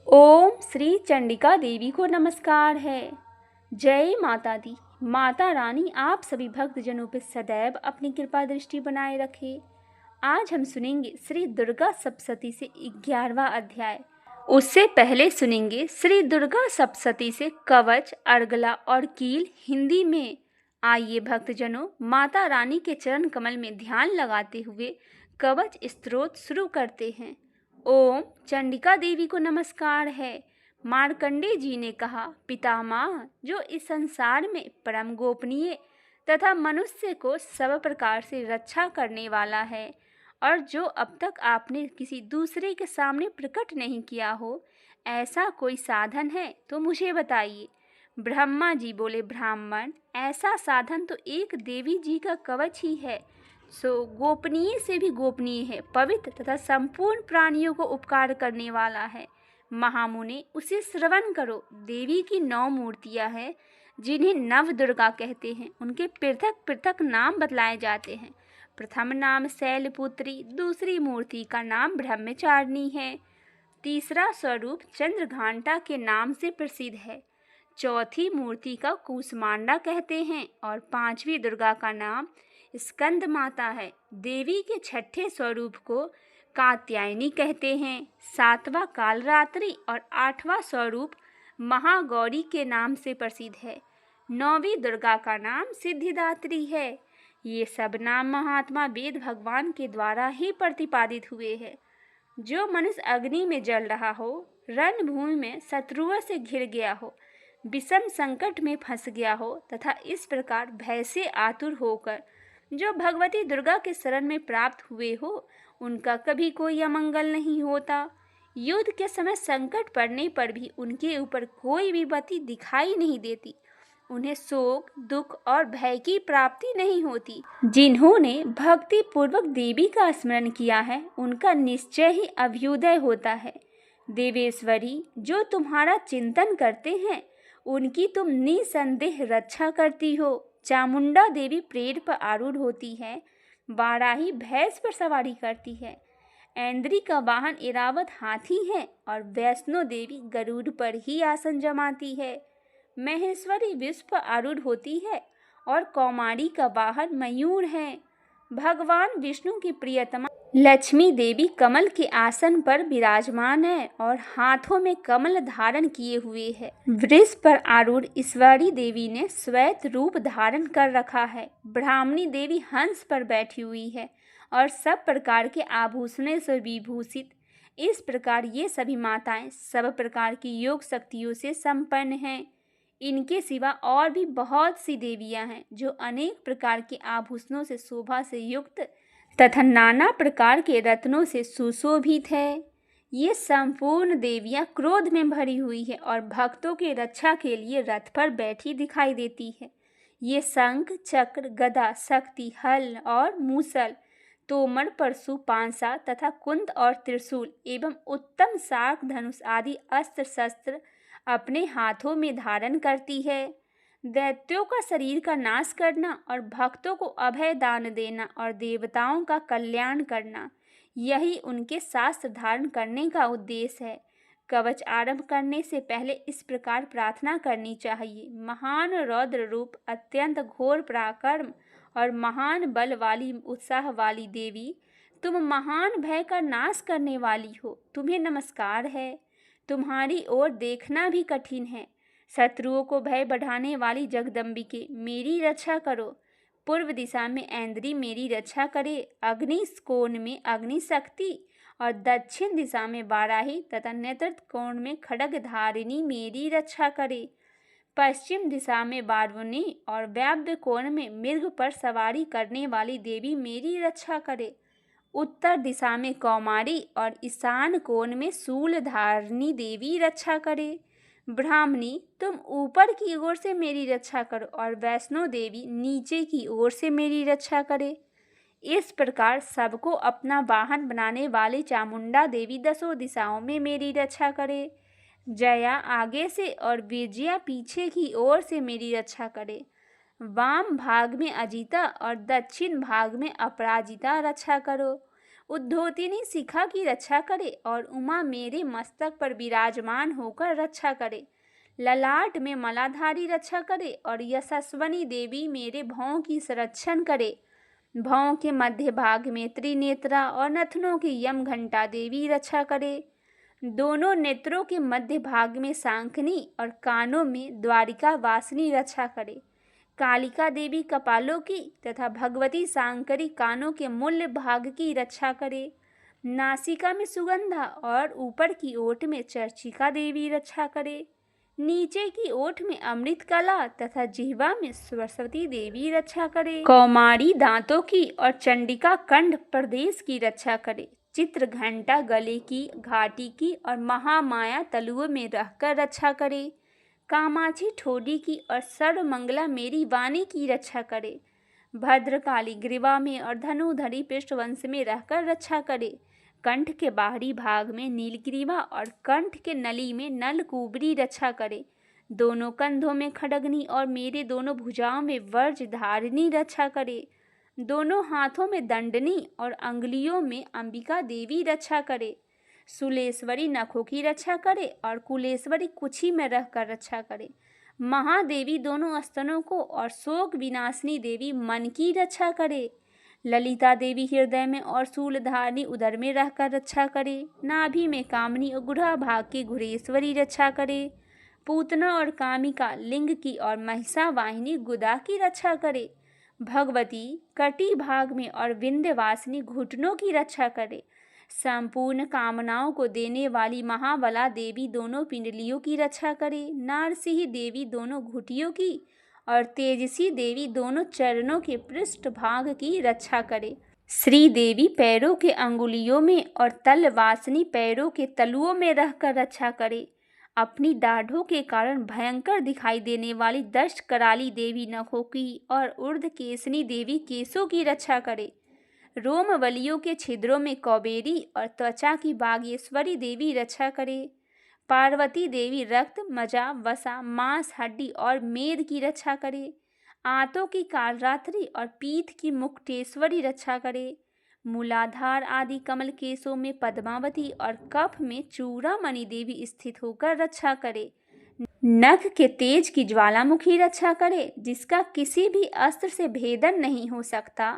ओम श्री चंडिका देवी को नमस्कार है। जय माता दी। माता रानी आप सभी भक्तजनों पर सदैव अपनी कृपा दृष्टि बनाए रखे। आज हम सुनेंगे श्री दुर्गा सप्तशती से 11वां अध्याय। उससे पहले सुनेंगे श्री दुर्गा सप्तशती से कवच, अर्गला और कील हिंदी में। आइए भक्तजनों, माता रानी के चरण कमल में ध्यान लगाते हुए कवच स्तोत्र शुरू करते हैं। ओम चंडिका देवी को नमस्कार है। मार्कंडेय जी ने कहा, पितामह, जो इस संसार में परम गोपनीय तथा मनुष्य को सब प्रकार से रक्षा करने वाला है और जो अब तक आपने किसी दूसरे के सामने प्रकट नहीं किया हो, ऐसा कोई साधन है तो मुझे बताइए। ब्रह्मा जी बोले, ब्राह्मण, ऐसा साधन तो एक देवी जी का कवच ही है। सो गोपनीय से भी गोपनीय है, पवित्र तथा संपूर्ण प्राणियों को उपकार करने वाला है। महामुने, उसे श्रवण करो। देवी की 9 मूर्तियां हैं जिन्हें नव दुर्गा कहते हैं। उनके पृथक पृथक नाम बतलाए जाते हैं। प्रथम नाम शैलपुत्री, दूसरी मूर्ति का नाम ब्रह्मचारिणी है, तीसरा स्वरूप चंद्रघंटा के नाम से प्रसिद्ध है, चौथी मूर्ति का कूष्मांडा कहते हैं और 5वीं दुर्गा का नाम स्कंद माता है। देवी के छठे स्वरूप को कात्यायनी कहते हैं, 7वां कालरात्रि और 8वां स्वरूप महागौरी के नाम से प्रसिद्ध है। 9वीं दुर्गा का नाम सिद्धिदात्री है। ये सब नाम महात्मा वेद भगवान के द्वारा ही प्रतिपादित हुए हैं। जो मनुष्य अग्नि में जल रहा हो, रणभूमि में शत्रुओं से घिर गया हो, विषम संकट में फंस गया हो तथा इस प्रकार भय से आतुर होकर जो भगवती दुर्गा के शरण में प्राप्त हुए हो, उनका कभी कोई अमंगल नहीं होता। युद्ध के समय संकट पड़ने पर भी उनके ऊपर कोई विपत्ति दिखाई नहीं देती। उन्हें शोक, दुख और भय की प्राप्ति नहीं होती। जिन्होंने भक्ति पूर्वक देवी का स्मरण किया है, उनका निश्चय ही अभ्युदय होता है। देवेश्वरी, जो तुम्हारा चिंतन करते हैं, उनकी तुम निसंदेह रक्षा करती हो। चामुंडा देवी पेड़ पर आरूढ़ होती है, वाराही भैंस पर सवारी करती है, ऐन्द्री का वाहन इरावत हाथी है और वैष्णो देवी गरुड़ पर ही आसन जमाती है। महेश्वरी विश्व पर आरूढ़ होती है और कौमारी का वाहन मयूर है। भगवान विष्णु की प्रियतमा लक्ष्मी देवी कमल के आसन पर विराजमान है और हाथों में कमल धारण किए हुए है। वृष पर आरूढ़ ईश्वरी देवी ने श्वेत रूप धारण कर रखा है। ब्राह्मणी देवी हंस पर बैठी हुई है और सब प्रकार के आभूषणों से विभूषित। इस प्रकार ये सभी माताएं सब प्रकार की योग शक्तियों से संपन्न हैं। इनके सिवा और भी बहुत सी देवियां हैं जो अनेक प्रकार के आभूषणों से शोभा से युक्त तथा नाना प्रकार के रत्नों से सुशोभित है। ये संपूर्ण देवियां क्रोध में भरी हुई है और भक्तों की रक्षा के लिए रथ पर बैठी दिखाई देती है। ये शंख, चक्र, गदा, शक्ति, हल और मूसल, तोमर, परशु, पांसा तथा कुंद और त्रिशूल एवं उत्तम शार्क, धनुष आदि अस्त्र शस्त्र अपने हाथों में धारण करती है। दैत्यों का शरीर का नाश करना और भक्तों को अभय दान देना और देवताओं का कल्याण करना, यही उनके शास्त्र धारण करने का उद्देश्य है। कवच आरंभ करने से पहले इस प्रकार प्रार्थना करनी चाहिए। महान रौद्र रूप, अत्यंत घोर पराक्रम और महान बल वाली, उत्साह वाली देवी, तुम महान भय का नाश करने वाली हो, तुम्हें नमस्कार है। तुम्हारी ओर देखना भी कठिन है। शत्रुओं को भय बढ़ाने वाली जगदम्बिके, मेरी रक्षा करो। पूर्व दिशा में ऐन्द्री मेरी रक्षा करे, अग्नि कोण में अग्नि शक्ति और दक्षिण दिशा में वाराही तथा नेतृत्व कोण में खड्गधारिणी मेरी रक्षा करे। पश्चिम दिशा में वारुणी और वायव्य कोण में मृग पर सवारी करने वाली देवी मेरी रक्षा करे। उत्तर दिशा में कौमारी और ईशान कोण में शूलधारिणी देवी रक्षा करे। ब्राह्मणी, तुम ऊपर की ओर से मेरी रक्षा करो और वैष्णो देवी नीचे की ओर से मेरी रक्षा करे। इस प्रकार सबको अपना वाहन बनाने वाली चामुंडा देवी 10 दिशाओं में मेरी रक्षा करे। जया आगे से और विजया पीछे की ओर से मेरी रक्षा करे। वाम भाग में अजिता और दक्षिण भाग में अपराजिता रक्षा करो। उद्धोतिनी शिखा की रक्षा करे और उमा मेरे मस्तक पर विराजमान होकर रक्षा करे। ललाट में मलाधारी रक्षा करे और यशस्वनी देवी मेरे भौं की संरक्षण करे। भौं के मध्य भाग में त्रिनेत्रा और नथनों की यम घंटा देवी रक्षा करे। दोनों नेत्रों के मध्य भाग में सांखनी और कानों में द्वारिका वासिनी रक्षा करे। कालिका देवी कपालों की तथा भगवती सांकरी कानों के मूल्य भाग की रक्षा करे। नासिका में सुगंधा और ऊपर की ओट में चर्चिका देवी रक्षा करे। नीचे की ओठ में अमृत कला तथा जिह्वा में सरस्वती देवी रक्षा करे। कौमारी दांतों की और चंडिका कंठ प्रदेश की रक्षा करे। चित्र घंटा गले की, घाटी की और महामाया तलुओं में रहकर रक्षा करे। कामाक्षी ठोडी की और सर्वमंगला मेरी वाणी की रक्षा करे। भद्रकाली ग्रीवा में और धनुधरी पृष्ठवंश में रहकर रक्षा करे। कंठ के बाहरी भाग में नीलग्रीवा और कंठ के नली में नलकूबरी रक्षा करे। दोनों कंधों में खड्गनी और मेरे दोनों भुजाओं में वर्ज धारिणी रक्षा करे। दोनों हाथों में दंडनी और अंगुलियों में अंबिका देवी रक्षा करे। सुलेश्वरी नखों की रक्षा करे और कुलेश्वरी कुछी में रहकर रक्षा करे। महादेवी दोनों स्तनों को और शोक विनाशिनी देवी मन की रक्षा करे। ललिता देवी हृदय में और शूलधारिणी उदर में रहकर रक्षा करे। नाभि में कामनी और गुढ़ा भाग की घुरेश्वरी रक्षा करे। पूतना और कामिका लिंग की और महिषा वाहिनी गुदा की रक्षा करे। भगवती कटी भाग में और विंध्यवासिनी घुटनों की रक्षा करे। संपूर्ण कामनाओं को देने वाली महाबला देवी दोनों पिंडलियों की रक्षा करे। नारसिंह देवी दोनों घुटियों की और तेजसी देवी दोनों चरणों के पृष्ठ भाग की रक्षा करे। श्री देवी पैरों के अंगुलियों में और तलवासिनी पैरों के तलुओं में रहकर रक्षा करे। अपनी दाढ़ों के कारण भयंकर दिखाई देने वाली दष्ट कराली देवी नखों की और ऊर्ध्वकेशनी देवी केशों की रक्षा करे। रोमवलियों के छिद्रों में कौबेरी और त्वचा की बागेश्वरी देवी रक्षा करे। पार्वती देवी रक्त, मजा, वसा, मांस, हड्डी और मेद की रक्षा करे। आंतों की कालरात्रि और पीठ की मुक्तेश्वरी रक्षा करे। मूलाधार आदि कमल केशों में पद्मावती और कफ में चूड़ामणि देवी स्थित होकर रक्षा करे। नख के तेज की ज्वालामुखी रक्षा करे, जिसका किसी भी अस्त्र से भेदन नहीं हो सकता।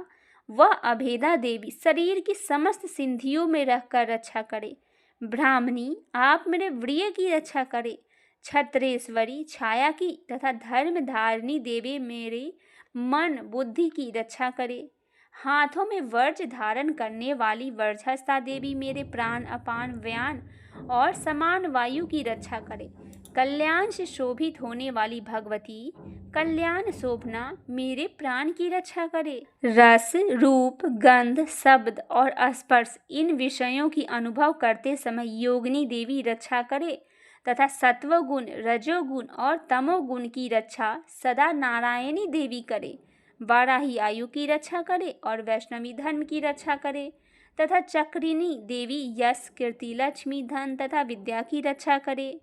वह अभेदा देवी शरीर की समस्त सिंधियों में रहकर रक्षा करे। ब्राह्मणी आप मेरे व्रिय की रक्षा करे। छत्रेश्वरी छाया की तथा धर्म धारिणी देवी मेरे मन बुद्धि की रक्षा करे। हाथों में वर्ज धारण करने वाली वर्झस्ता देवी मेरे प्राण, अपान, व्यान और समान वायु की रक्षा करे। कल्याण से शोभित होने वाली भगवती कल्याण शोभना मेरे प्राण की रक्षा करे। रस, रूप, गंध, शब्द और स्पर्श इन विषयों की अनुभव करते समय योगिनी देवी रक्षा करे तथा सत्वगुण, रजोगुण और तमोगुण की रक्षा सदा नारायणी देवी करे। वाराही आयु की रक्षा करे और वैष्णवी धर्म की रक्षा करे तथा चक्रिणी देवी यश, कीर्ति, लक्ष्मी, धन तथा विद्या की रक्षा करे।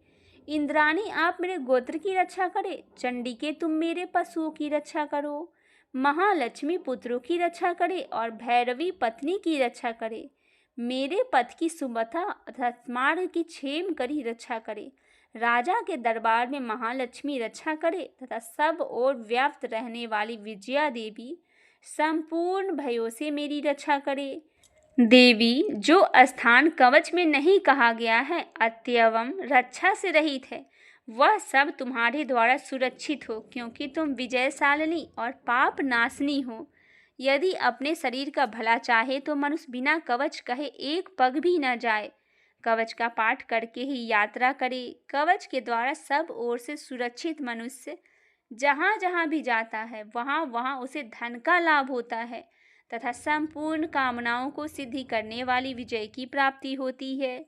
इंद्राणी आप मेरे गोत्र की रक्षा करे। चंडिके तुम मेरे पशुओं की रक्षा करो। महालक्ष्मी पुत्रों की रक्षा करे और भैरवी पत्नी की रक्षा करे। मेरे पथ की सुमथा तथा मार्ग की क्षेम करी रक्षा करे। राजा के दरबार में महालक्ष्मी रक्षा करे तथा सब ओर व्याप्त रहने वाली विजया देवी संपूर्ण भयों से मेरी रक्षा करे। देवी जो स्थान कवच में नहीं कहा गया है अत्यवम रक्षा से रहित है, वह सब तुम्हारे द्वारा सुरक्षित हो, क्योंकि तुम विजयशालिनी और पाप नाशनी हो। यदि अपने शरीर का भला चाहे तो मनुष्य बिना कवच कहे एक पग भी न जाए। कवच का पाठ करके ही यात्रा करे। कवच के द्वारा सब ओर से सुरक्षित मनुष्य जहाँ जहाँ भी जाता है वहाँ वहाँ उसे धन का लाभ होता है तथा संपूर्ण कामनाओं को सिद्धि करने वाली विजय की प्राप्ति होती है।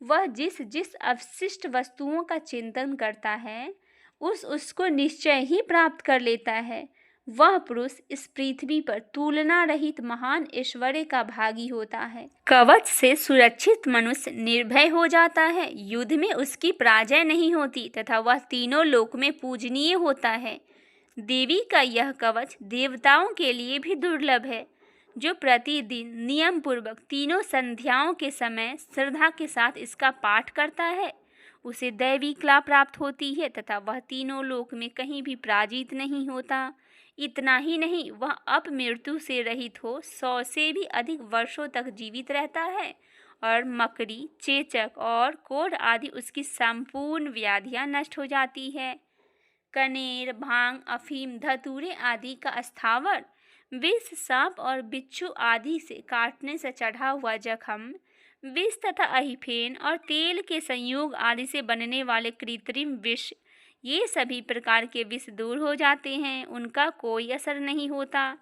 वह जिस जिस अवशिष्ट वस्तुओं का चिंतन करता है उसको निश्चय ही प्राप्त कर लेता है। वह पुरुष इस पृथ्वी पर तुलना रहित महान ऐश्वर्य का भागी होता है। कवच से सुरक्षित मनुष्य निर्भय हो जाता है। युद्ध में उसकी पराजय नहीं होती तथा वह तीनों लोक में पूजनीय होता है। देवी का यह कवच देवताओं के लिए भी दुर्लभ है। जो प्रतिदिन नियम पूर्वक तीनों संध्याओं के समय श्रद्धा के साथ इसका पाठ करता है, उसे दैवी कला प्राप्त होती है तथा वह तीनों लोक में कहीं भी पराजित नहीं होता। इतना ही नहीं, वह अपमृत्यु से रहित हो 100 से भी अधिक वर्षों तक जीवित रहता है और मकड़ी, चेचक और कोढ़ आदि उसकी संपूर्ण व्याधियां नष्ट हो जाती है। कनेर, भांग, अफीम, धतूरे आदि का स्थावर, विष, सांप और बिच्छू आदि से काटने से चढ़ा हुआ जख्म, विष तथा अहिफेन और तेल के संयोग आदि से बनने वाले कृत्रिम विष, ये सभी प्रकार के विष दूर हो जाते हैं, उनका कोई असर नहीं होता।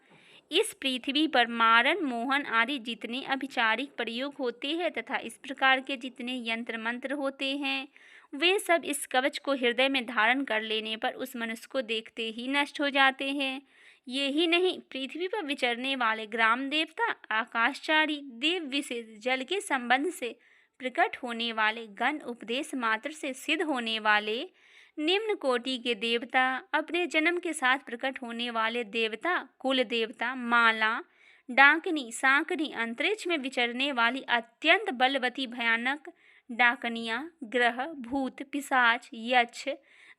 इस पृथ्वी पर मारन, मोहन आदि जितने अभिचारिक प्रयोग होते हैं तथा इस प्रकार के जितने यंत्र मंत्र होते हैं, वे सब इस कवच को हृदय में धारण कर लेने पर उस मनुष्य को देखते ही नष्ट हो जाते हैं। ये ही नहीं, पृथ्वी पर विचरने वाले ग्राम देवता, आकाशचारी देव, विशेष जल के संबंध से प्रकट होने वाले गण, उपदेश मात्र से सिद्ध होने वाले निम्न कोटि के देवता, अपने जन्म के साथ प्रकट होने वाले देवता, कुल देवता, माला, डाकनी, सांकनी, अंतरिक्ष में विचरने वाली अत्यंत बलवती भयानक डाकनियाँ, ग्रह, भूत, पिशाच, यक्ष,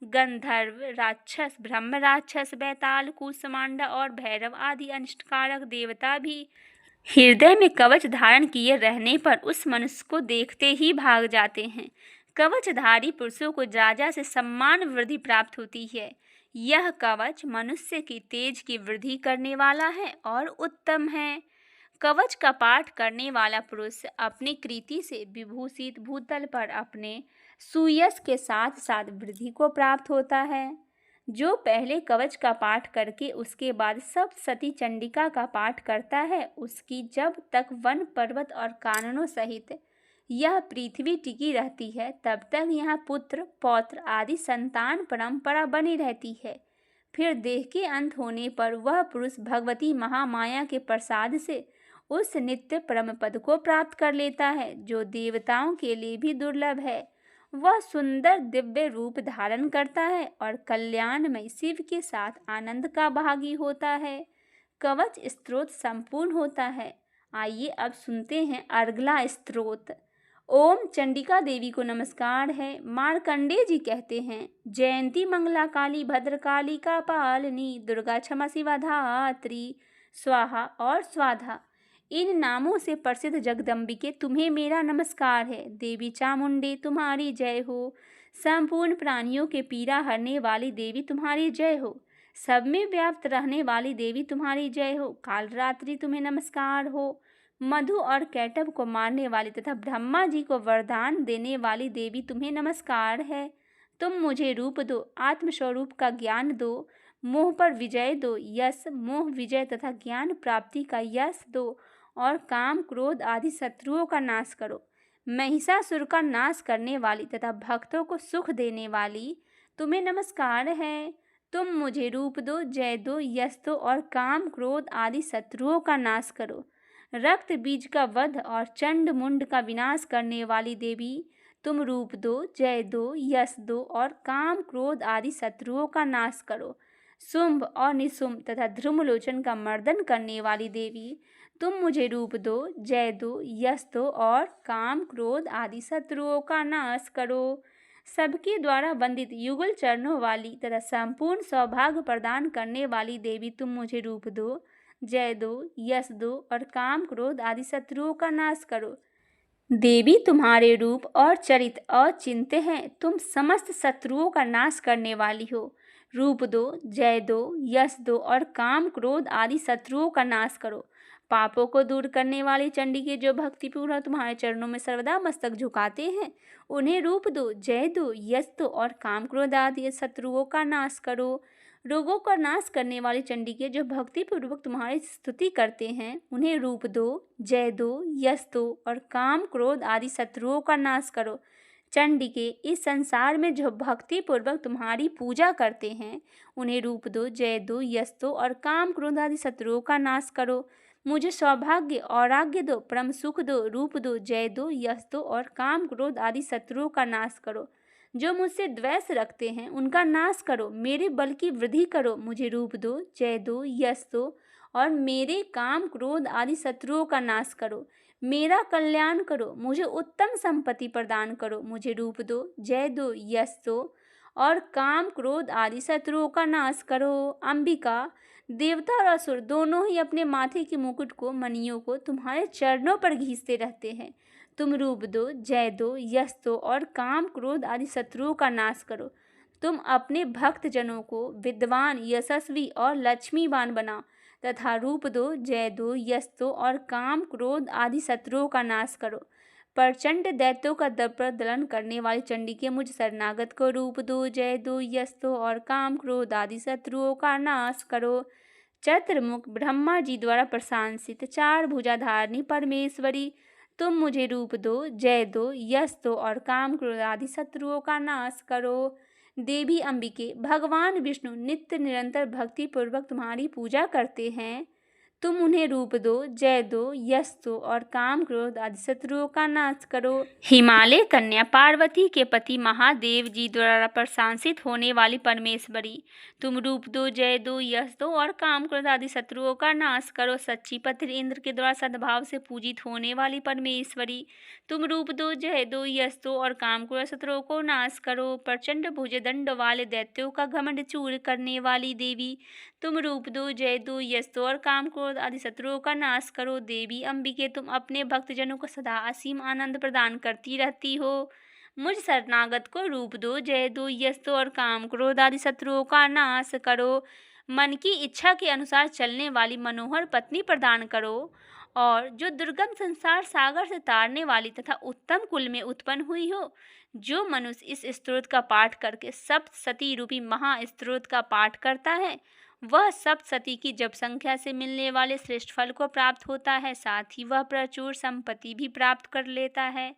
गंधर्व, राक्षस, ब्रह्म राक्षस, बैताल, कूष्मांडा और भैरव आदि अनिष्टकारक देवता भी हृदय में कवच धारण किए रहने पर उस मनुष्य को देखते ही भाग जाते हैं। कवचधारी पुरुषों को राजा से सम्मान वृद्धि प्राप्त होती है। यह कवच मनुष्य की तेज की वृद्धि करने वाला है और उत्तम है। कवच का पाठ करने वाला पुरुष अपनी कृति से विभूषित भूतल पर अपने सुयश के साथ साथ वृद्धि को प्राप्त होता है। जो पहले कवच का पाठ करके उसके बाद सप्तशती चंडिका का पाठ करता है, उसकी जब तक वन, पर्वत और काननों सहित यह पृथ्वी टिकी रहती है, तब तक यहाँ पुत्र, पौत्र आदि संतान परंपरा बनी रहती है। फिर देह के अंत होने पर वह पुरुष भगवती महामाया के प्रसाद से उस नित्य परम पद को प्राप्त कर लेता है, जो देवताओं के लिए भी दुर्लभ है। वह सुंदर दिव्य रूप धारण करता है और कल्याणमय शिव के साथ आनंद का भागी होता है। कवच स्तोत्र संपूर्ण होता है। आइए अब सुनते हैं अगला स्तोत्र। ओम चंडिका देवी को नमस्कार है। मार्कंडेय जी कहते हैं, जयंती मंगला काली भद्रकाली का पालनी, दुर्गा क्षमा शिवा धात्री, स्वाहा और स्वाधा, इन नामों से प्रसिद्ध जगदम्बिके तुम्हें मेरा नमस्कार है। देवी चामुंडे तुम्हारी जय हो। संपूर्ण प्राणियों के पीड़ा हरने वाली देवी तुम्हारी जय हो। सब में व्याप्त रहने वाली देवी तुम्हारी जय हो। कालरात्रि तुम्हें नमस्कार हो। मधु और कैटभ को मारने वाली तथा ब्रह्मा जी को वरदान देने वाली देवी तुम्हें नमस्कार है। तुम मुझे रूप दो, आत्मस्वरूप का ज्ञान दो, मोह पर विजय दो, यश, मोह, विजय तथा ज्ञान प्राप्ति का यश दो और काम, क्रोध आदि शत्रुओं का नाश करो। महिषासुर का नाश करने वाली तथा भक्तों को सुख देने वाली तुम्हें नमस्कार है। तुम मुझे रूप दो, जय दो, यश दो और काम, क्रोध आदि शत्रुओं का नाश करो। रक्त बीज का वध और चंड मुंड का विनाश करने वाली देवी, तुम रूप दो, जय दो, यश दो और काम, क्रोध आदि शत्रुओं का नाश करो। शुंभ और निशुंभ तथा ध्रुमलोचन का मर्दन करने वाली देवी, तुम मुझे रूप दो, जय दो, यश दो और काम, क्रोध आदि शत्रुओं का नाश करो। सबके द्वारा वंदित युगल चरणों वाली तथा संपूर्ण सौभाग्य प्रदान करने वाली देवी, तुम मुझे रूप दो, जय दो, यश दो और काम, क्रोध आदि शत्रुओं का नाश करो। देवी तुम्हारे रूप और चरित्र अचिंत्य हैं। तुम समस्त शत्रुओं का नाश करने वाली हो। रूप दो, जय दो, यश दो और काम, क्रोध आदि शत्रुओं का नाश करो। पापों को दूर करने वाली चंडिके, जो भक्तिपूर्वक तुम्हारे चरणों में सर्वदा मस्तक झुकाते हैं, उन्हें रूप दो, जय दो, यश दो और काम, क्रोध आदि शत्रुओं का नाश करो। रोगों का नाश करने वाली चंडिके, जो भक्तिपूर्वक तुम्हारी स्तुति करते हैं, उन्हें रूप दो, जय दो, यश दो और काम, क्रोध आदि शत्रुओं का नाश करो। चंडिके, इस संसार में जो भक्तिपूर्वक तुम्हारी पूजा करते हैं, उन्हें रूप दो, जय दो, यश दो और काम, क्रोध आदि शत्रुओं का नाश करो। मुझे सौभाग्य और आज्ञा दो, परम सुख दो, रूप दो, जय दो, यश दो और काम, क्रोध आदि शत्रुओं का नाश करो। जो मुझसे द्वेष रखते हैं, उनका नाश करो। मेरे बल की वृद्धि करो। मुझे रूप दो, जय दो, यश दो और मेरे काम क्रोध आदि शत्रुओं का नाश करो। मेरा कल्याण करो, मुझे उत्तम संपत्ति प्रदान करो, मुझे रूप दो, जय दो, यश दो और काम क्रोध आदि शत्रुओं का नाश करो। अंबिका, देवता और असुर दोनों ही अपने माथे के मुकुट को, मणियों को तुम्हारे चरणों पर घींचते रहते हैं। तुम रूप दो, जय दो, यश दो और काम क्रोध आदि शत्रुओं का नाश करो। तुम अपने भक्त जनों को विद्वान, यशस्वी और लक्ष्मीवान बनाओ तथा रूप दो, जय दो, यश दो और काम क्रोध आदि शत्रुओं का नाश करो। प्रचंड दैत्यों का प्रदलन करने वाली चंडी के मुझ शरणागत को रूप दो, जय दो, यश दो और काम क्रोध आदि शत्रुओं का नाश करो। चतुर्मुख ब्रह्मा जी द्वारा प्रशंसित 4 भुजाधारिणी परमेश्वरी, तुम मुझे रूप दो, जय दो, यश दो और काम क्रोध आदि शत्रुओं का नाश करो। देवी अंबिके, भगवान विष्णु नित्य निरंतर भक्ति पूर्वक तुम्हारी पूजा करते हैं। तुम उन्हें रूप दो, जय दो, यश दो और काम क्रोध आदि शत्रुओं का नाश करो। हिमालय कन्या पार्वती के पति महादेव जी द्वारा प्रशंसित होने वाली परमेश्वरी, तुम रूप दो, जय दो, यश दो और काम क्रोध आदि शत्रुओं का नाश करो। सच्ची पत्र इंद्र के द्वारा सद्भाव से पूजित होने वाली परमेश्वरी, तुम रूप दो, जय दो, यश दो और काम क्रोध शत्रुओं को नाश करो। प्रचंड भुजदंड वाले दैत्यों का घमंड चूर करने वाली देवी, तुम रूप दो, जय दो, यश दो और काम क्रोध आदि शत्रुओं का नाश करो। देवी अंबिके, तुम अपने भक्तजनों को सदा असीम आनंद प्रदान करती रहती हो। मुझ शरणागत को रूप दो, जय दो, यश दो और काम क्रोध आदि शत्रुओं का नाश करो। मन की इच्छा के अनुसार चलने वाली मनोहर पत्नी प्रदान करो और जो दुर्गम संसार सागर से तारने वाली तथा उत्तम कुल में उत्पन्न हुई हो। जो मनुष्य इस स्तोत्र का पाठ करके सप्तशती रूपी महास्तोत्र का पाठ करता है, वह सप्तशती की जप संख्या से मिलने वाले श्रेष्ठ फल को प्राप्त होता है, साथ ही वह प्रचुर संपत्ति भी प्राप्त कर लेता है।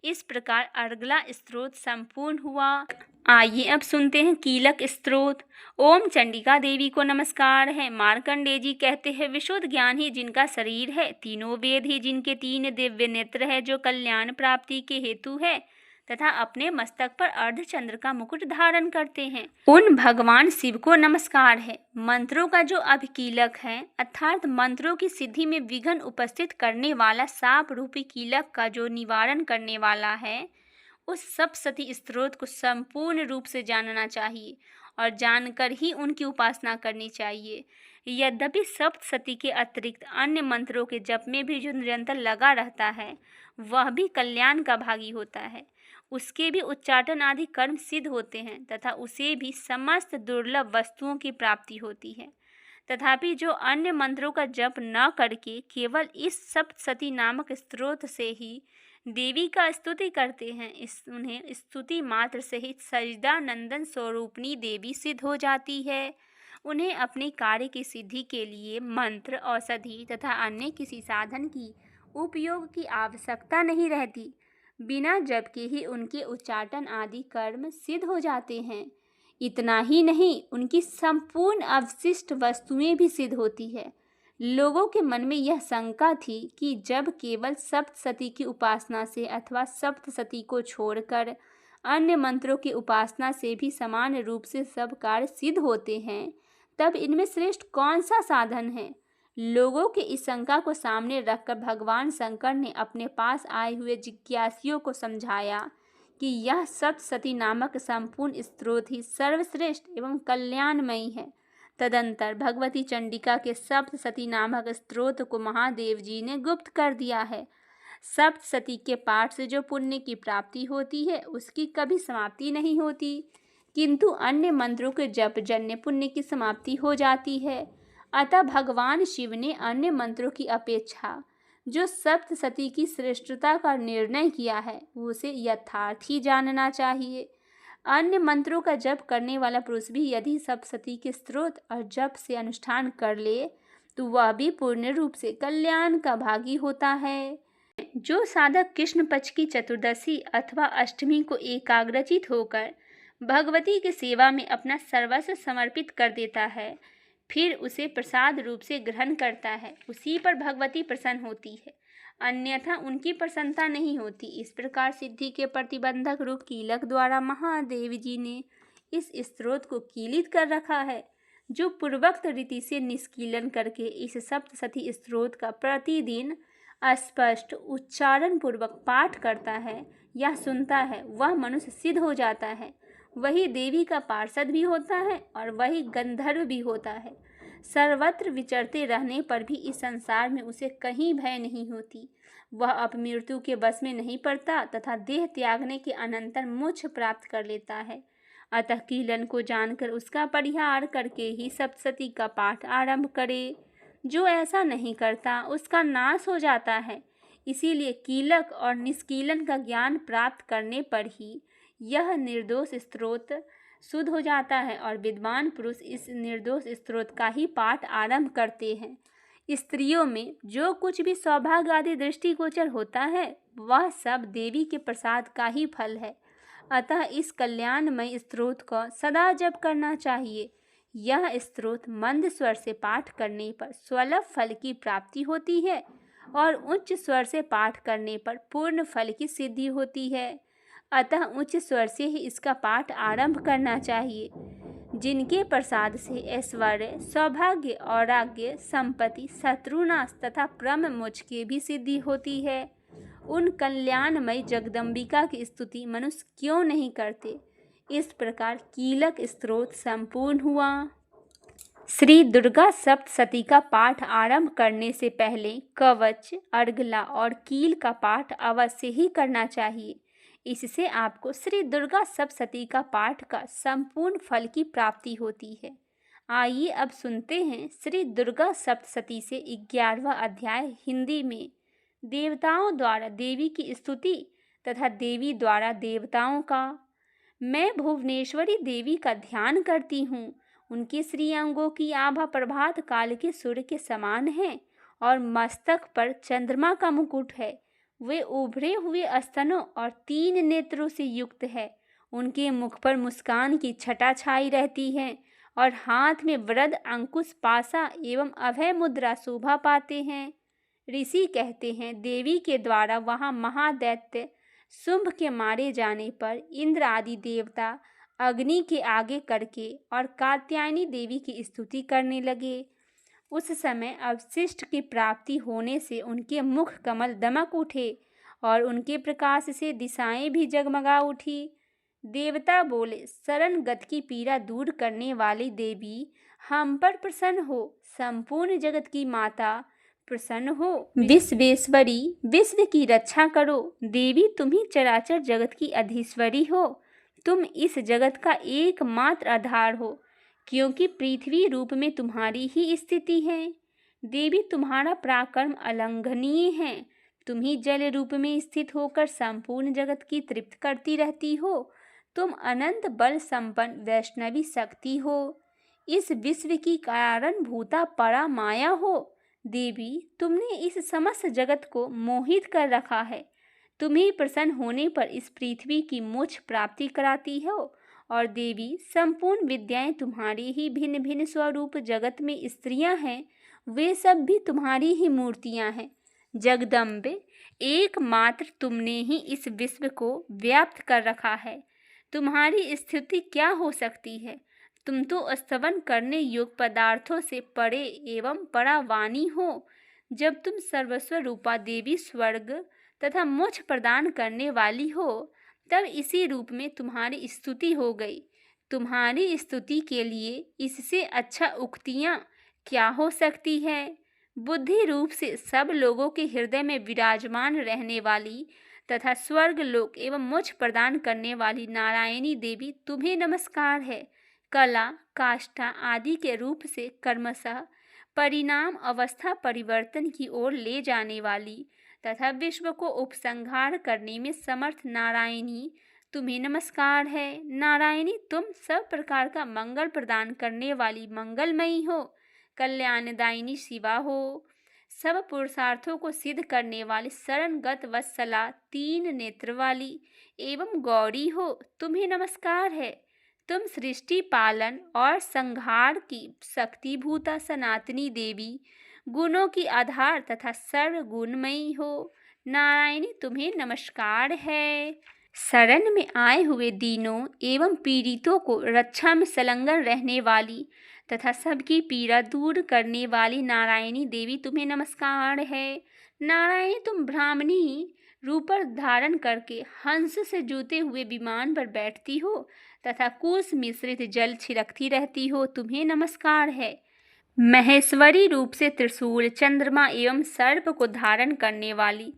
इस प्रकार अर्गला स्तोत्र संपूर्ण हुआ। आइए अब सुनते हैं कीलक स्तोत्र। ओम चंडिका देवी को नमस्कार है। मार्कंडेय जी कहते हैं, विशुद्ध ज्ञान ही जिनका शरीर है, तीनों वेद ही जिनके 3 दिव्य नेत्र है, जो कल्याण प्राप्ति के हेतु है तथा अपने मस्तक पर अर्धचंद्र का मुकुट धारण करते हैं, उन भगवान शिव को नमस्कार है। मंत्रों का जो अभिकीलक है, अर्थात मंत्रों की सिद्धि में विघ्न उपस्थित करने वाला साप रूपी कीलक का जो निवारण करने वाला है, उस सप्तशती स्तोत्र को संपूर्ण रूप से जानना चाहिए और जानकर ही उनकी उपासना करनी चाहिए। यद्यपि सप्तशती के अतिरिक्त अन्य मंत्रों के जप में भी जो निरंतर लगा रहता है, वह भी कल्याण का भागी होता है। उसके भी उच्चाटन आदि कर्म सिद्ध होते हैं तथा उसे भी समस्त दुर्लभ वस्तुओं की प्राप्ति होती है। तथापि जो अन्य मंत्रों का जप न करके केवल इस सप्तशती नामक स्तोत्र से ही देवी का स्तुति करते हैं, उन्हें स्तुति मात्र से ही सच्चिदानंद स्वरूपिणी देवी सिद्ध हो जाती है। उन्हें अपने कार्य की सिद्धि के लिए मंत्र, औषधि तथा अन्य किसी साधन की उपयोग की आवश्यकता नहीं रहती। बिना जप के ही उनके उच्चाटन आदि कर्म सिद्ध हो जाते हैं। इतना ही नहीं, उनकी संपूर्ण अवशिष्ट वस्तुएं भी सिद्ध होती है। लोगों के मन में यह शंका थी कि जब केवल सप्तशती की उपासना से अथवा सप्तशती को छोड़कर अन्य मंत्रों की उपासना से भी समान रूप से सब कार्य सिद्ध होते हैं, तब इनमें श्रेष्ठ कौन सा साधन है। लोगों के इस शंका को सामने रखकर भगवान शंकर ने अपने पास आए हुए जिज्ञासियों को समझाया कि यह सप्तशती नामक संपूर्ण स्तोत्र ही सर्वश्रेष्ठ एवं कल्याणमयी है। तदंतर भगवती चंडिका के सप्तशती नामक स्तोत्र को महादेव जी ने गुप्त कर दिया है। सप्तशती के पाठ से जो पुण्य की प्राप्ति होती है, उसकी कभी समाप्ति नहीं होती, किंतु अन्य मंत्रों के जप जन्य पुण्य की समाप्ति हो जाती है। अतः भगवान शिव ने अन्य मंत्रों की अपेक्षा जो सप्तशती की श्रेष्ठता का निर्णय किया है, उसे यथार्थ ही जानना चाहिए। अन्य मंत्रों का जप करने वाला पुरुष भी यदि सप्तशती के स्तोत्र और जप से अनुष्ठान कर ले, तो वह भी पूर्ण रूप से कल्याण का भागी होता है। जो साधक कृष्ण पक्ष की चतुर्दशी अथवा अष्टमी को एकाग्रचित होकर भगवती की सेवा में अपना सर्वस्व समर्पित कर देता है, फिर उसे प्रसाद रूप से ग्रहण करता है, उसी पर भगवती प्रसन्न होती है, अन्यथा उनकी प्रसन्नता नहीं होती। इस प्रकार सिद्धि के प्रतिबंधक रूप कीलक द्वारा महादेव जी ने इस स्तोत्र को कीलित कर रखा है। जो पूर्वोक्त रीति से निष्कीलन करके इस सप्तशती स्त्रोत का प्रतिदिन स्पष्ट उच्चारण पूर्वक पाठ करता है या सुनता है, वह मनुष्य सिद्ध हो जाता है। वही देवी का पार्षद भी होता है और वही गंधर्व भी होता है। सर्वत्र विचरते रहने पर भी इस संसार में उसे कहीं भय नहीं होती। वह अपमृत्यु के बस में नहीं पड़ता तथा देह त्यागने के अनंतर मोक्ष प्राप्त कर लेता है। अतः कीलन को जानकर उसका परिहार करके ही सप्तशती का पाठ आरंभ करे। जो ऐसा नहीं करता उसका नाश हो जाता है। इसीलिए कीलक और निष्कीलन का ज्ञान प्राप्त करने पर ही यह निर्दोष स्तोत्र शुद्ध हो जाता है और विद्वान पुरुष इस निर्दोष स्तोत्र का ही पाठ आरंभ करते हैं। स्त्रियों में जो कुछ भी सौभाग्य आदि दृष्टिगोचर होता है वह सब देवी के प्रसाद का ही फल है। अतः इस कल्याणमय स्तोत्र को सदा जप करना चाहिए। यह स्तोत्र मंद स्वर से पाठ करने पर सुलभ फल की प्राप्ति होती है और उच्च स्वर से पाठ करने पर पूर्ण फल की सिद्धि होती है। अतः उच्च स्वर से ही इसका पाठ आरंभ करना चाहिए। जिनके प्रसाद से ऐश्वर्य, सौभाग्य, औराग्य, संपत्ति, शत्रुनाश तथा परम मोक्ष की भी सिद्धि होती है, उन कल्याणमयी जगदम्बिका की स्तुति मनुष्य क्यों नहीं करते। इस प्रकार कीलक स्तोत्र संपूर्ण हुआ। श्री दुर्गा सप्तशती का पाठ आरंभ करने से पहले कवच, अर्गला और कील का पाठ अवश्य ही करना चाहिए। इससे आपको श्री दुर्गा सप्तशती का पाठ का संपूर्ण फल की प्राप्ति होती है। आइए अब सुनते हैं श्री दुर्गा सप्तशती से 11वां अध्याय हिंदी में। देवताओं द्वारा देवी की स्तुति तथा देवी द्वारा देवताओं का। मैं भुवनेश्वरी देवी का ध्यान करती हूँ। उनके श्री अंगों की आभा प्रभात काल के सूर्य के समान है और मस्तक पर चंद्रमा का मुकुट है। वे उभरे हुए स्तनों और 3 नेत्रों से युक्त है। उनके मुख पर मुस्कान की छटा छाई रहती है और हाथ में वृद्ध अंकुश पासा एवं अभय मुद्रा शोभा पाते हैं। ऋषि कहते हैं देवी के द्वारा वहाँ महादैत्य शुंभ के मारे जाने पर इंद्र आदि देवता अग्नि के आगे करके और कात्यायनी देवी की स्तुति करने लगे। उस समय अवशिष्ट की प्राप्ति होने से उनके मुख कमल दमक उठे और उनके प्रकाश से दिशाएं भी जगमगा उठी। देवता बोले, शरण गत की पीड़ा दूर करने वाली देवी, हम पर प्रसन्न हो। संपूर्ण जगत की माता प्रसन्न हो। विश्वेश्वरी, विश्व की रक्षा करो। देवी, तुम ही चराचर जगत की अधीश्वरी हो। तुम इस जगत का एकमात्र आधार हो, क्योंकि पृथ्वी रूप में तुम्हारी ही स्थिति है। देवी, तुम्हारा पराक्रम अलंघनीय है। तुम ही जल रूप में स्थित होकर संपूर्ण जगत की तृप्त करती रहती हो। तुम अनंत बल संपन्न वैष्णवी शक्ति हो। इस विश्व की कारण भूता परा माया हो। देवी, तुमने इस समस्त जगत को मोहित कर रखा है। तुम्हें प्रसन्न होने पर इस पृथ्वी की मोक्ष प्राप्ति कराती हो। और देवी, संपूर्ण विद्याएं तुम्हारी ही भिन्न भिन्न स्वरूप जगत में स्त्रियां हैं, वे सब भी तुम्हारी ही मूर्तियां हैं। जगदम्बे, एकमात्र तुमने ही इस विश्व को व्याप्त कर रखा है। तुम्हारी स्थिति क्या हो सकती है। तुम तो स्तवन करने योग्य पदार्थों से परे एवं परावानी हो। जब तुम सर्वस्व रूपा देवी स्वर्ग तथा मोक्ष प्रदान करने वाली हो, तब इसी रूप में तुम्हारी स्तुति हो गई। तुम्हारी स्तुति के लिए इससे अच्छा उक्तियाँ क्या हो सकती है। बुद्धि रूप से सब लोगों के हृदय में विराजमान रहने वाली तथा स्वर्ग लोक एवं मोक्ष प्रदान करने वाली नारायणी देवी, तुम्हें नमस्कार है। कला, काष्ठा आदि के रूप से कर्मशः परिणाम अवस्था परिवर्तन की ओर ले जाने वाली तथा विश्व को उपसंहार करने में समर्थ नारायणी, तुम्हें नमस्कार है। नारायणी, तुम सब प्रकार का मंगल प्रदान करने वाली मंगलमयी हो। कल्याणदायिनी शिवा हो। सब पुरुषार्थों को सिद्ध करने वाली शरणगत वत्सला, 3 नेत्र वाली एवं गौरी हो, तुम्हें नमस्कार है। तुम सृष्टि पालन और संहार की शक्तिभूता सनातनी देवी, गुणों की आधार तथा सर्वगुणमयी हो। नारायणी, तुम्हें नमस्कार है। शरण में आए हुए दीनों एवं पीड़ितों को रक्षा में संलग्न रहने वाली तथा सबकी पीड़ा दूर करने वाली नारायणी देवी तुम्हें नमस्कार है। नारायणी, तुम ब्राह्मणी रूप धारण करके हंस से जूते हुए विमान पर बैठती हो तथा कुश मिश्रित जल छिड़कती रहती हो, तुम्हें नमस्कार है। महेश्वरी रूप से त्रिशूल, चंद्रमा एवं सर्प को धारण करने वाली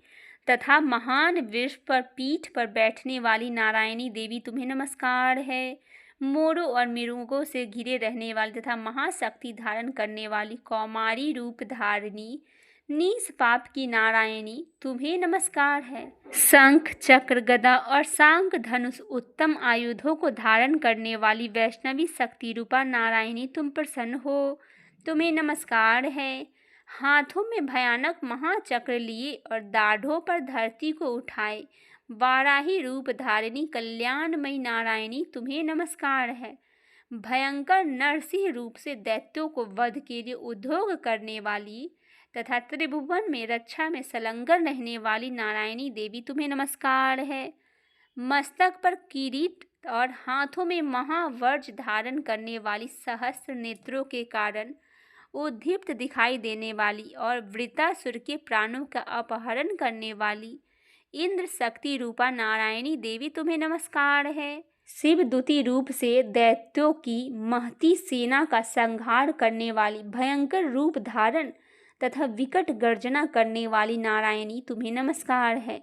तथा महान विश्व पर पीठ पर बैठने वाली नारायणी देवी तुम्हें नमस्कार है। मोरों और मृगों से घिरे रहने वाली तथा महाशक्ति धारण करने वाली कौमारी रूप धारिणी निष्पाप की नारायणी तुम्हें नमस्कार है। शंख, चक्र, गदा और शांख धनुष उत्तम आयुधों को धारण करने वाली वैष्णवी शक्ति रूपा नारायणी तुम प्रसन्न हो, तुम्हें नमस्कार है। हाथों में भयानक महाचक्र लिए और दाढ़ों पर धरती को उठाए वाराही रूप धारिणी कल्याणमयी नारायणी तुम्हें नमस्कार है। भयंकर नरसिंह रूप से दैत्यों को वध के लिए उद्योग करने वाली तथा त्रिभुवन में रक्षा में संलग्न रहने वाली नारायणी देवी तुम्हें नमस्कार है। मस्तक पर किरीट और हाथों में महावर्ज धारण करने वाली सहस्त्र नेत्रों के कारण उद्दीप्त दिखाई देने वाली और वृतासुर के प्राणों का अपहरण करने वाली इंद्र शक्ति रूपा नारायणी देवी तुम्हें नमस्कार है। शिवदूती रूप से दैत्यों की महती सेना का संहार करने वाली भयंकर रूप धारण तथा विकट गर्जना करने वाली नारायणी तुम्हें नमस्कार है।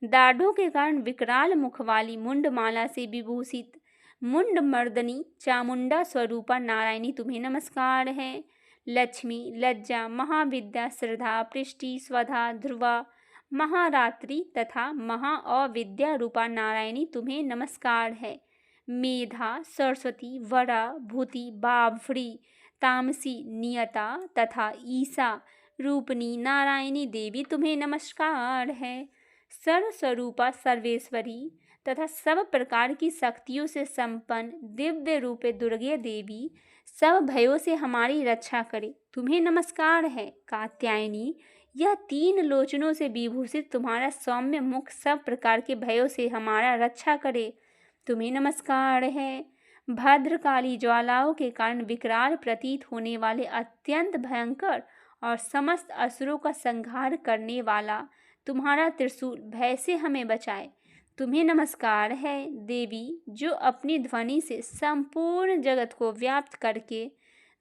दाढ़ों के कारण विकराल मुख वाली मुंडमाला से विभूषित मुंड मर्दनी चामुंडा स्वरूपा नारायणी तुम्हें नमस्कार है। लक्ष्मी, लज्जा, महाविद्या, श्रद्धा, पृष्टि, स्वधा, ध्रुवा, महारात्रि तथा महाअविद्या रूपा नारायणी तुम्हें नमस्कार है। मेधा, सरस्वती, वरा, भूति, बाभ्री, तामसी, नियता तथा ईसा रूपनी नारायणी देवी तुम्हें नमस्कार है। सर्वस्वरूपा सर्वेश्वरी तथा सब प्रकार की शक्तियों से संपन्न दिव्य रूपे दुर्गे देवी सब भयों से हमारी रक्षा करे, तुम्हें नमस्कार है। कात्यायनी, यह 3 लोचनों से विभूषित तुम्हारा सौम्य मुख सब प्रकार के भयों से हमारा रक्षा करे, तुम्हें नमस्कार है। भद्रकाली ज्वालाओं के कारण विकराल प्रतीत होने वाले अत्यंत भयंकर और समस्त असुरों का संहार करने वाला तुम्हारा त्रिशूल भय से हमें बचाए, तुम्हें नमस्कार है। देवी, जो अपनी ध्वनि से संपूर्ण जगत को व्याप्त करके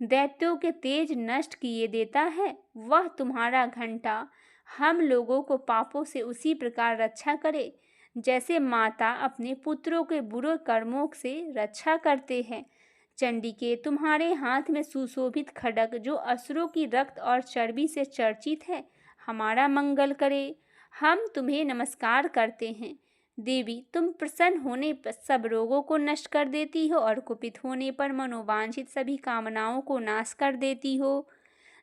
दैत्यों के तेज नष्ट किए देता है, वह तुम्हारा घंटा हम लोगों को पापों से उसी प्रकार रक्षा करे जैसे माता अपने पुत्रों के बुरे कर्मों से रक्षा करते हैं। चंडिके, तुम्हारे हाथ में सुशोभित खड्ग जो असुरों की रक्त और चर्बी से चर्चित है, हमारा मंगल करे, हम तुम्हें नमस्कार करते हैं। देवी, तुम प्रसन्न होने पर सब रोगों को नष्ट कर देती हो और कुपित होने पर मनोवांछित सभी कामनाओं को नाश कर देती हो।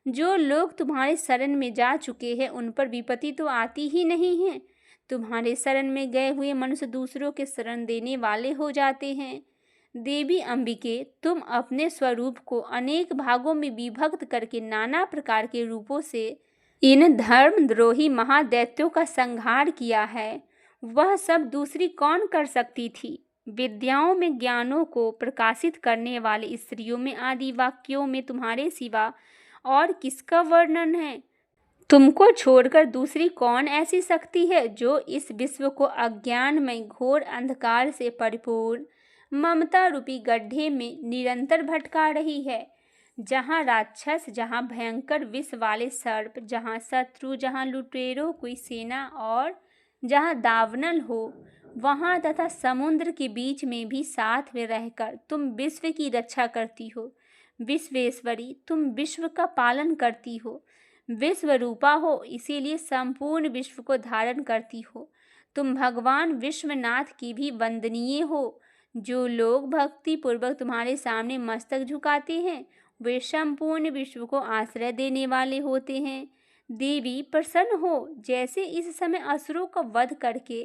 जो लोग तुम्हारे शरण में जा चुके हैं उन पर विपत्ति तो आती ही नहीं है। तुम्हारे शरण में गए हुए मनुष्य दूसरों के शरण देने वाले हो जाते हैं। देवी अंबिके, तुम अपने स्वरूप को अनेक भागों में विभक्त करके नाना प्रकार के रूपों से इन धर्मद्रोही महादैत्यों का संहार किया है। वह सब दूसरी कौन कर सकती थी। विद्याओं में ज्ञानों को प्रकाशित करने वाले स्त्रियों में आदि वाक्यों में तुम्हारे सिवा और किसका वर्णन है। तुमको छोड़कर दूसरी कौन ऐसी शक्ति है जो इस विश्व को अज्ञान में घोर अंधकार से परिपूर्ण ममता रूपी गड्ढे में निरंतर भटका रही है। जहाँ राक्षस, जहाँ भयंकर विष वाले सर्प, जहाँ शत्रु, जहाँ लुटेरों की सेना और जहाँ दावनल हो, वहाँ तथा समुद्र के बीच में भी साथ में रहकर तुम विश्व की रक्षा करती हो। विश्वेश्वरी, तुम विश्व का पालन करती हो, विश्व रूपा हो, इसीलिए संपूर्ण विश्व को धारण करती हो। तुम भगवान विश्वनाथ की भी वंदनीय हो। जो लोग भक्ति पूर्वक तुम्हारे सामने मस्तक झुकाते हैं वे संपूर्ण विश्व को आश्रय देने वाले होते हैं। देवी, प्रसन्न हो, जैसे इस समय असुरों का वध करके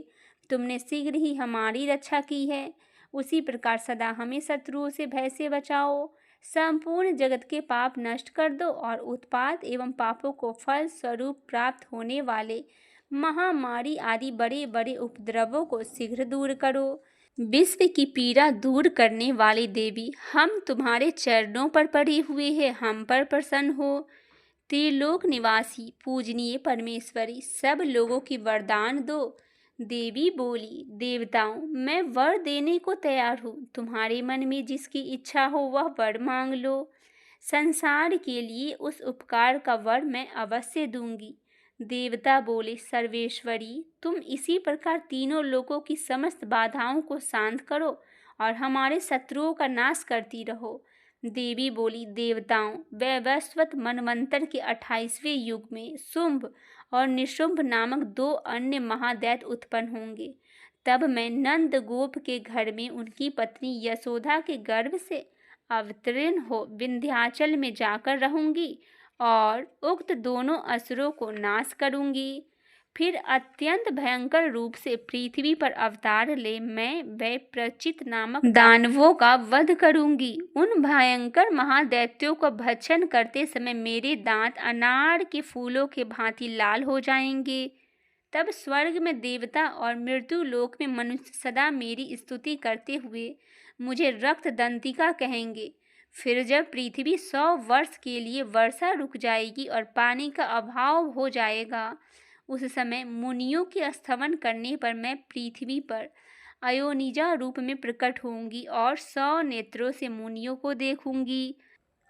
तुमने शीघ्र ही हमारी रक्षा की है, उसी प्रकार सदा हमें शत्रुओं से भय से बचाओ। संपूर्ण जगत के पाप नष्ट कर दो और उत्पात एवं पापों को फल स्वरूप प्राप्त होने वाले महामारी आदि बड़े बड़े उपद्रवों को शीघ्र दूर करो। विश्व की पीड़ा दूर करने वाली देवी, हम तुम्हारे चरणों पर पड़े हुए हैं, हम पर प्रसन्न हो। त्रिलोक निवासी पूजनीय परमेश्वरी, सब लोगों की वरदान दो। देवी बोली, देवताओं, मैं वर देने को तैयार हूँ, तुम्हारे मन में जिसकी इच्छा हो वह वर मांग लो। संसार के लिए उस उपकार का वर मैं अवश्य दूंगी। देवता बोले, सर्वेश्वरी, तुम इसी प्रकार तीनों लोगों की समस्त बाधाओं को शांत करो और हमारे शत्रुओं का नाश करती रहो। देवी बोली, देवताओं, वैवस्वत मनवंतर के 28वें युग में शुंभ और निशुंभ नामक 2 अन्य महादैत्य उत्पन्न होंगे। तब मैं नंद गोप के घर में उनकी पत्नी यशोदा के गर्भ से अवतीर्ण हो विंध्याचल में जाकर रहूंगी और उक्त दोनों असुरों को नाश करूंगी। फिर अत्यंत भयंकर रूप से पृथ्वी पर अवतार ले मैं वैप्रचित नामक दानवों का वध करूंगी। उन भयंकर महादैत्यों को भक्षण करते समय मेरे दांत अनार के फूलों के भांति लाल हो जाएंगे। तब स्वर्ग में देवता और मृत्यु लोक में मनुष्य सदा मेरी स्तुति करते हुए मुझे रक्त दंतिका कहेंगे। फिर जब पृथ्वी 100 वर्ष के लिए वर्षा रुक जाएगी और पानी का अभाव हो जाएगा, उस समय मुनियों के स्तवन करने पर मैं पृथ्वी पर अयोनिजा रूप में प्रकट होंगी और 100 नेत्रों से मुनियों को देखूंगी।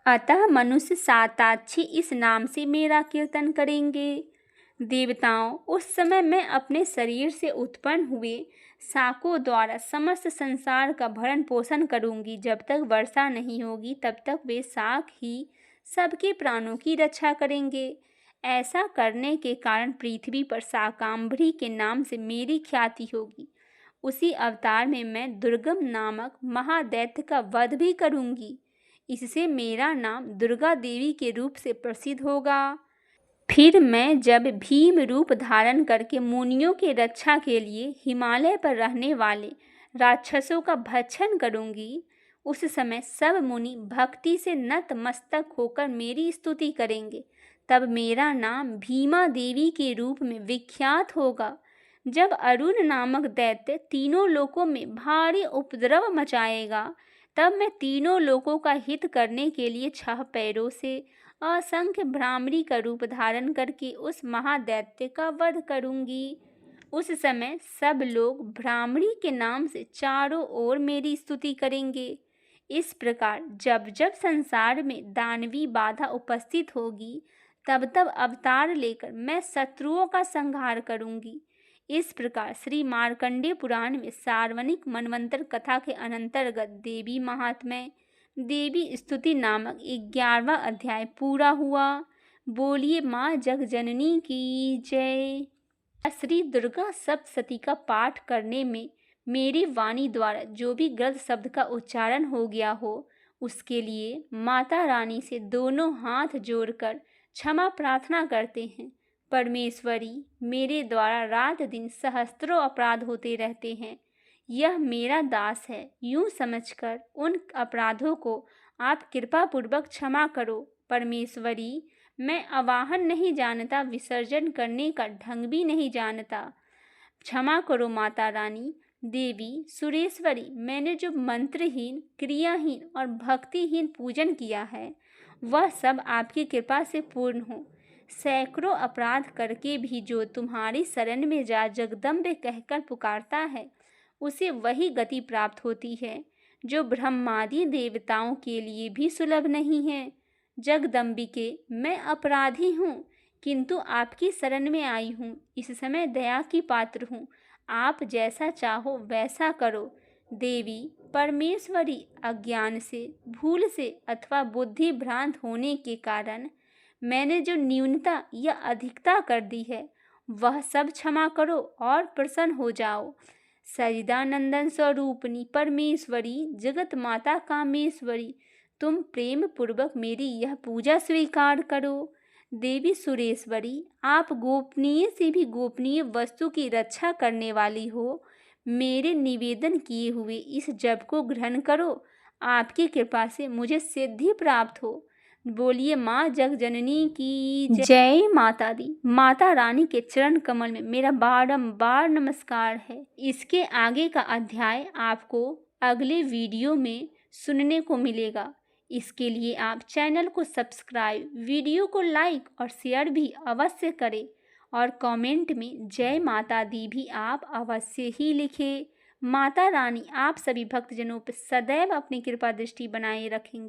अतः मनुष्य साताक्षी इस नाम से मेरा कीर्तन करेंगे। देवताओं, उस समय मैं अपने शरीर से उत्पन्न हुए शाकों द्वारा समस्त संसार का भरण पोषण करूंगी। जब तक वर्षा नहीं होगी तब तक वे शाक ही सबके प्राणों की रक्षा करेंगे। ऐसा करने के कारण पृथ्वी पर शाकांभरी के नाम से मेरी ख्याति होगी। उसी अवतार में मैं दुर्गम नामक महादैत्य का वध भी करूंगी। इससे मेरा नाम दुर्गा देवी के रूप से प्रसिद्ध होगा। फिर मैं जब भीम रूप धारण करके मुनियों की रक्षा के लिए हिमालय पर रहने वाले राक्षसों का भक्षण करूंगी, उस समय सब मुनि भक्ति से नतमस्तक होकर मेरी स्तुति करेंगे। तब मेरा नाम भीमा देवी के रूप में विख्यात होगा। जब अरुण नामक दैत्य तीनों लोकों में भारी उपद्रव मचाएगा, तब मैं तीनों लोकों का हित करने के लिए 6 पैरों से असंख्य भ्रामरी का रूप धारण करके उस महादैत्य का वध करूंगी। उस समय सब लोग भ्रामरी के नाम से चारों ओर मेरी स्तुति करेंगे। इस प्रकार जब जब संसार में दानवी बाधा उपस्थित होगी, तब तब अवतार लेकर मैं शत्रुओं का संहार करूंगी। इस प्रकार श्री मार्कंडेय पुराण में सार्वनिक मनवंतर कथा के अनंतर्गत देवी महात्म्य देवी स्तुति नामक 11वां अध्याय पूरा हुआ। बोलिए माँ जगजननी की जय। श्री दुर्गा सप्तशती का पाठ करने में मेरी वाणी द्वारा जो भी गलत शब्द का उच्चारण हो गया हो, उसके लिए माता रानी से दोनों हाथ जोड़कर क्षमा प्रार्थना करते हैं। परमेश्वरी, मेरे द्वारा रात दिन सहस्त्रों अपराध होते रहते हैं। यह मेरा दास है, यूं समझकर उन अपराधों को आप कृपा पूर्वक क्षमा करो। परमेश्वरी, मैं आवाहन नहीं जानता, विसर्जन करने का ढंग भी नहीं जानता, क्षमा करो माता रानी। देवी सुरेश्वरी, मैंने जो मंत्रहीन, क्रियाहीन और भक्तिहीन पूजन किया है, वह सब आपकी कृपा से पूर्ण हो। सैकड़ों अपराध करके भी जो तुम्हारी शरण में जा जगदम्बे कहकर पुकारता है, उसे वही गति प्राप्त होती है जो ब्रह्मादि देवताओं के लिए भी सुलभ नहीं है। जगदम्बिके, मैं अपराधी हूँ, किंतु आपकी शरण में आई हूँ। इस समय दया की पात्र हूँ, आप जैसा चाहो वैसा करो। देवी परमेश्वरी, अज्ञान से, भूल से अथवा बुद्धि भ्रांत होने के कारण मैंने जो न्यूनता या अधिकता कर दी है, वह सब क्षमा करो और प्रसन्न हो जाओ। सरिदानंदन स्वरूपनी परमेश्वरी, जगत माता कामेश्वरी, तुम प्रेम पूर्वक मेरी यह पूजा स्वीकार करो। देवी सुरेश्वरी, आप गोपनीय से भी गोपनीय वस्तु की रक्षा करने वाली हो। मेरे निवेदन किए हुए इस जप को ग्रहण करो, आपकी कृपा से मुझे सिद्धि प्राप्त हो। बोलिए माँ जगजननी की जय माता दी। माता रानी के चरण कमल में मेरा बारंबार नमस्कार है। इसके आगे का अध्याय आपको अगले वीडियो में सुनने को मिलेगा। इसके लिए आप चैनल को सब्सक्राइब, वीडियो को लाइक और शेयर भी अवश्य करें और कमेंट में जय माता दी भी आप अवश्य ही लिखें। माता रानी आप सभी भक्तजनों पर सदैव अपनी कृपा दृष्टि बनाए रखेंगी।